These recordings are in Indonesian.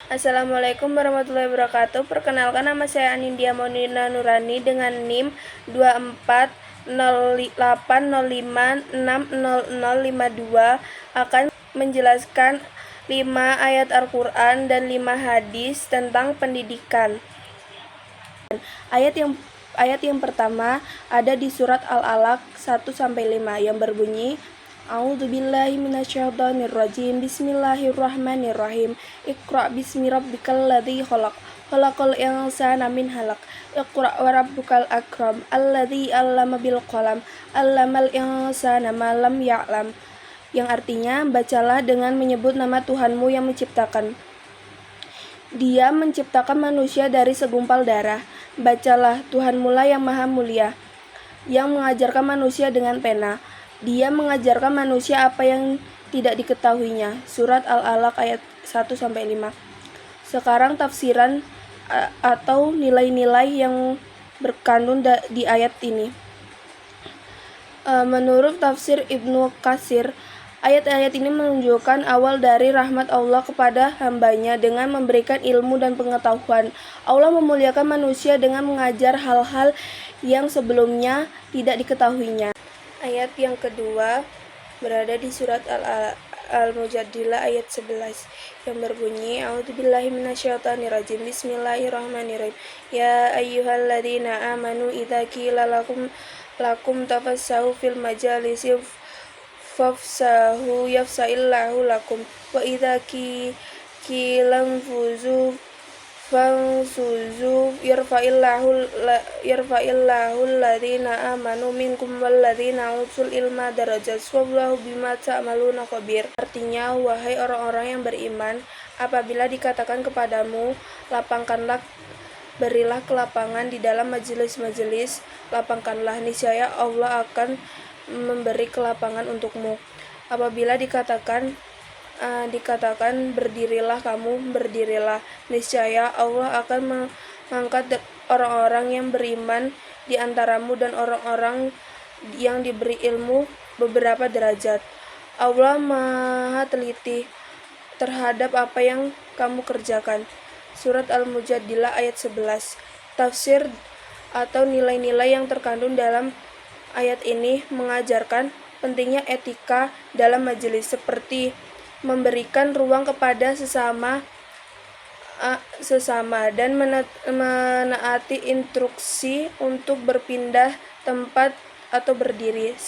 Assalamualaikum warahmatullahi wabarakatuh. Perkenalkan, nama saya Anindya Maulina Nurani dengan NIM 240805600052 akan menjelaskan 5 ayat Al-Quran dan 5 hadis tentang pendidikan. Ayat yang pertama ada di surat Al-Alaq 1-5 yang berbunyi, A'udzubillahi minasyaitonirrajim. Bismillahirrahmanirrahim. Iqra bismi rabbikal ladzi khalaq. Khalaqal insana min 'alaq. Iqra wa rabbukal akram. Alladzi 'allama bil qalam. 'Allamal insana ma lam ya'lam. Yang artinya, bacalah dengan menyebut nama Tuhanmu yang menciptakan. Dia menciptakan manusia dari segumpal darah. Bacalah, Tuhanmulah yang maha mulia, yang mengajarkan manusia dengan pena. Dia mengajarkan manusia apa yang tidak diketahuinya. Surat Al-Alaq ayat 1-5. Sekarang tafsiran atau nilai-nilai yang berkandung di ayat ini. Menurut tafsir Ibnu Katsir, ayat-ayat ini menunjukkan awal dari rahmat Allah kepada hambanya dengan memberikan ilmu dan pengetahuan. Allah memuliakan manusia dengan mengajar hal-hal yang sebelumnya tidak diketahuinya. Ayat yang kedua berada di surat Al-Mujadilah ayat 11 yang berbunyi, A'udzubillahi minasyaitonirrajim. Bismillahirrahmanirrahim. Ya ayyuhalladzina amanu idza qila lakum tafassahu fil majalisi fafsahu yafsa'illahu lakum wa idza qilam fuzu fansuzu yarfa'illahu alladhina amanu minkum walladhina utul ilma darajat wallahu bima ta'maluna khabir. Artinya, wahai orang-orang yang beriman, apabila dikatakan kepadamu, lapangkanlah, berilah kelapangan di dalam majelis-majelis, lapangkanlah, niscaya Allah akan memberi kelapangan untukmu. Apabila dikatakan berdirilah kamu, berdirilah, niscaya Allah akan mengangkat orang-orang yang beriman di antaramu dan orang-orang yang diberi ilmu beberapa derajat. Allah maha teliti terhadap apa yang kamu kerjakan. Surat Al-Mujadilah ayat 11. Tafsir atau nilai-nilai yang terkandung dalam ayat ini mengajarkan pentingnya etika dalam majelis, seperti memberikan ruang kepada sesama dan menaati instruksi untuk berpindah tempat atau berdiri.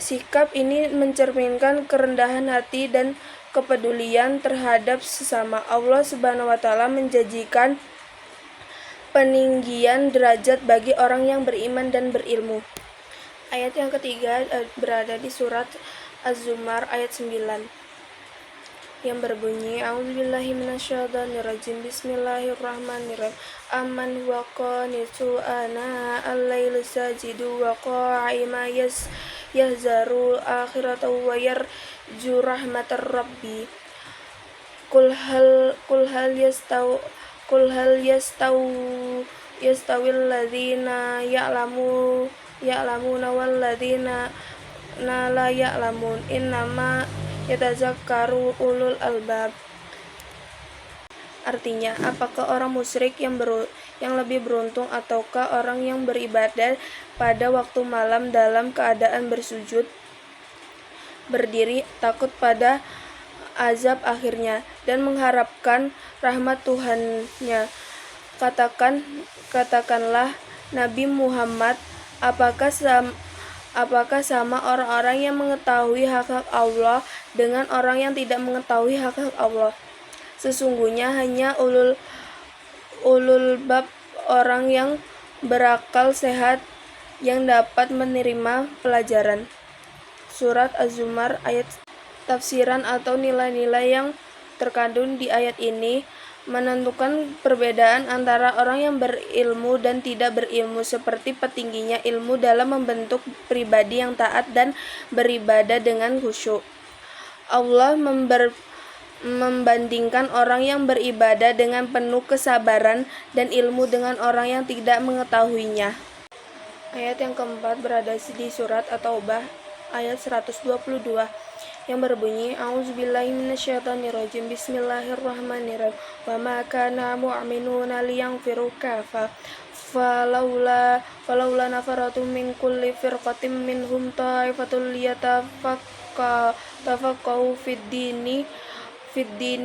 Sikap ini mencerminkan kerendahan hati dan kepedulian terhadap sesama. Allah Subhanahu wa Ta'ala menjanjikan peninggian derajat bagi orang yang beriman dan berilmu. Ayat yang ketiga berada di surat Az-Zumar ayat 9 yang berbunyi, A'udzubillahi minasyaitonirrajim. Bismillahirrahmanirrahim. Amman huwa qanitu ana al-laili sajidu wa qa'ima yahzaru akhiratahu wa yarju rahmatar rabbi. Qul hal yastawil ladzina ya'lamuna wal ladzina la ya'lamun, innama yatazakkaru ulul albab. Artinya, apakah orang musyrik yang lebih beruntung ataukah orang yang beribadah pada waktu malam dalam keadaan bersujud, berdiri, takut pada azab akhirnya, dan mengharapkan rahmat Tuhannya? Katakanlah, Nabi Muhammad, apakah sama orang-orang yang mengetahui hak-hak Allah dengan orang yang tidak mengetahui hak-hak Allah? Sesungguhnya hanya ulul bab, orang yang berakal sehat, yang dapat menerima pelajaran. Surat Az-Zumar ayat. Tafsiran atau nilai-nilai yang terkandung di ayat ini menentukan perbedaan antara orang yang berilmu dan tidak berilmu, seperti tingginya ilmu dalam membentuk pribadi yang taat dan beribadah dengan khusyuk. Allah membandingkan orang yang beribadah dengan penuh kesabaran dan ilmu dengan orang yang tidak mengetahuinya. Ayat yang keempat berada di surat At-Taubah ayat 122 yang berbunyi A'udzubillahi minasyaitonirrajim Bismillahirrahmanirrahim wa ma kana mu'minuna liyanfiru kafa falaula nafaratu min kulli firqatin minhum ta'ifatul liyatafaqahu fid dini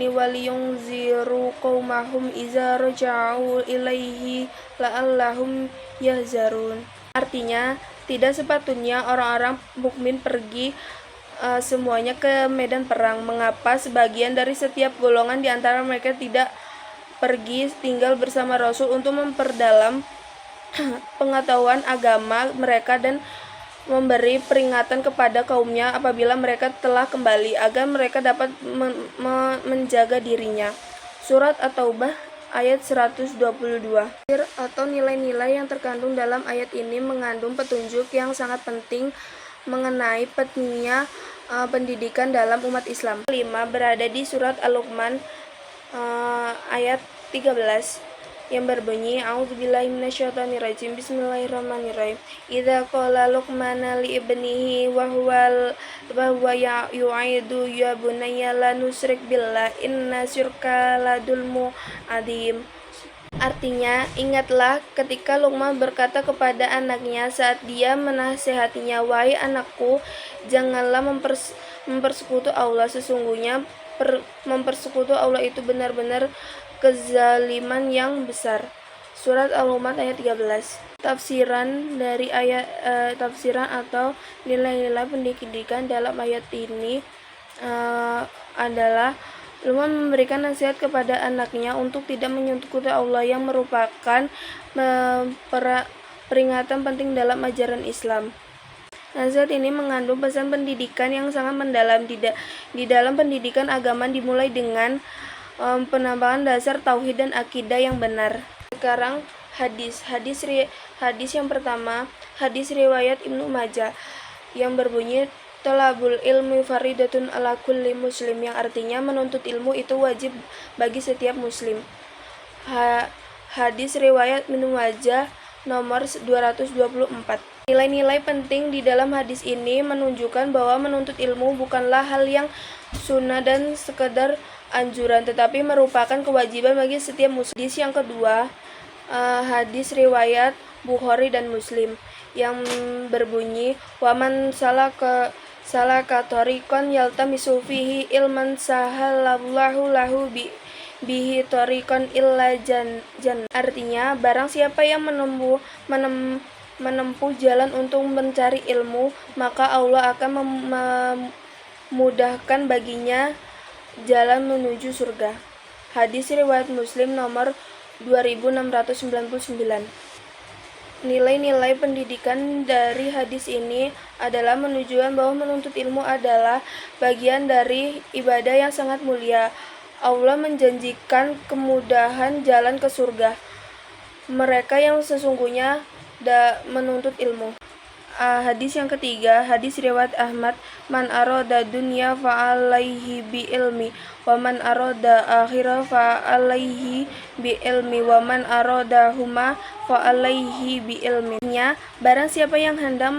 waliyunziru qaumahum iza raja'u ilaihi la'allahum yahzarun. Artinya, tidak sepatutnya orang-orang mukmin pergi semuanya ke medan perang. Mengapa sebagian dari setiap golongan di antara mereka tidak pergi tinggal bersama Rasul untuk memperdalam pengetahuan agama mereka dan memberi peringatan kepada kaumnya apabila mereka telah kembali agar mereka dapat menjaga dirinya. Surat At-Taubah ayat 122. Atau nilai-nilai yang terkandung dalam ayat ini mengandung petunjuk yang sangat penting mengenai pentingnya pendidikan dalam umat Islam. 5 berada di surat Al-Luqman ayat 13 yang berbunyi A'udzubillahi minasyaitonirrajim Bismillahirrahmanirrahim Idza qala Luqmana li ibnihi wa huwa yu'idu ya bunayya la nusyrik billah inna syirka ladulmu adim. Artinya, ingatlah ketika Luqman berkata kepada anaknya saat dia menasehatinya, wahai anakku, janganlah mempersekutu Allah. Sesungguhnya mempersekutu Allah itu benar-benar kezaliman yang besar. Surat Al-Luqman ayat 13. Tafsiran dari tafsiran atau nilai-nilai pendidikan dalam ayat ini adalah Luqman memberikan nasihat kepada anaknya untuk tidak menyekutukan Allah yang merupakan peringatan penting dalam ajaran Islam. Nasihat ini mengandung pesan pendidikan yang sangat mendalam. Di dalam pendidikan agama dimulai dengan penambahan dasar tauhid dan akidah yang benar. Sekarang hadis yang pertama, hadis riwayat Ibnu Majah yang berbunyi Thalabul ilmi faridatun ala kulli muslim, yang artinya menuntut ilmu itu wajib bagi setiap muslim. Hadis riwayat Ibnu Majah nomor 224. Nilai-nilai penting di dalam hadis ini menunjukkan bahwa menuntut ilmu bukanlah hal yang sunnah dan sekedar anjuran, tetapi merupakan kewajiban bagi setiap muslim. Hadis yang kedua, hadis riwayat Bukhari dan Muslim yang berbunyi waman salaka tariqan yaltamisu fihi ilman sahalallahu lahu bihi tariqan illa jan. Artinya, barang siapa yang menempuh jalan untuk mencari ilmu, maka Allah akan memudahkan baginya jalan menuju surga. Hadis riwayat Muslim nomor 2699. Nilai-nilai pendidikan dari hadis ini adalah menunjukkan bahwa menuntut ilmu adalah bagian dari ibadah yang sangat mulia. Allah menjanjikan kemudahan jalan ke surga mereka yang sesungguhnya menuntut ilmu. Hadis yang ketiga, hadis riwayat Ahmad, man arada dunya fa'alaihi bi ilmi wa man arada akhirah fa'alaihi bi ilmi wa man arada huma fa'alaihi bi ilminya. Barang siapa yang hendak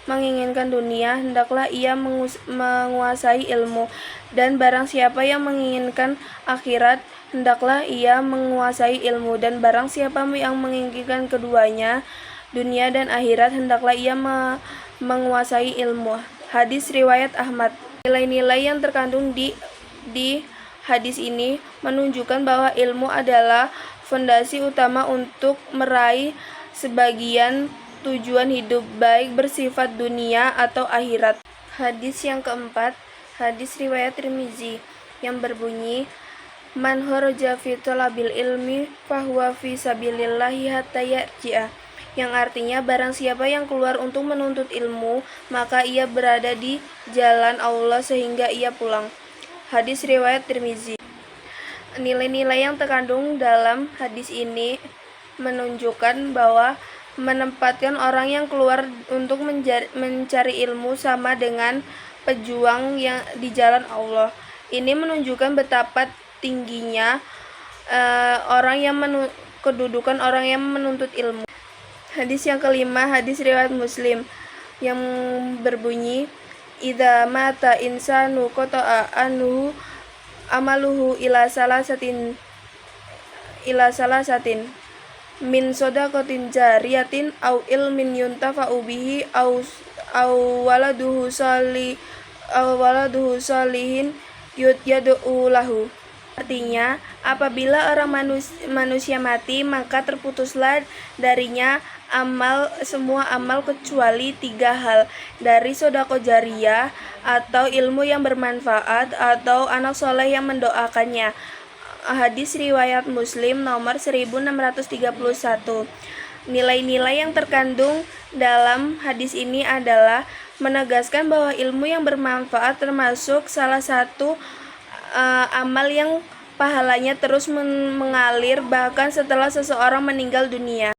menginginkan dunia, hendaklah ia menguasai ilmu, dan barang siapa yang menginginkan akhirat, hendaklah ia menguasai ilmu, dan barang siapa yang menginginkan keduanya, dunia dan akhirat, hendaklah ia menguasai ilmu. Hadis riwayat Ahmad. Nilai-nilai yang terkandung di hadis ini menunjukkan bahwa ilmu adalah fondasi utama untuk meraih sebagian tujuan hidup, baik bersifat dunia atau akhirat. Hadis yang keempat, hadis riwayat Tirmizi yang berbunyi man kharaja fi talabil ilmi fahuwa fi sabilillahi hatta yarji'a, yang artinya barang siapa yang keluar untuk menuntut ilmu, maka ia berada di jalan Allah sehingga ia pulang. Hadis riwayat Tirmizi. Nilai-nilai yang terkandung dalam hadis ini menunjukkan bahwa menempatkan orang yang keluar untuk mencari ilmu sama dengan pejuang yang di jalan Allah. Ini menunjukkan betapa tingginya kedudukan orang yang menuntut ilmu. Hadis yang kelima, hadis riwayat Muslim yang berbunyi idza mata insanu qata'a anhu amaluhu ila salasatin min shadaqatin jariyatin au ilmin yuntafa'u bihi au waladuhu salihin yad'u lahu. Artinya, apabila orang manusia mati, maka terputuslah darinya semua amal kecuali 3 hal, dari sedekah jariyah atau ilmu yang bermanfaat atau anak soleh yang mendoakannya. Hadis riwayat Muslim nomor 1631. Nilai-nilai yang terkandung dalam hadis ini adalah menegaskan bahwa ilmu yang bermanfaat termasuk salah satu amal yang pahalanya terus mengalir bahkan setelah seseorang meninggal dunia.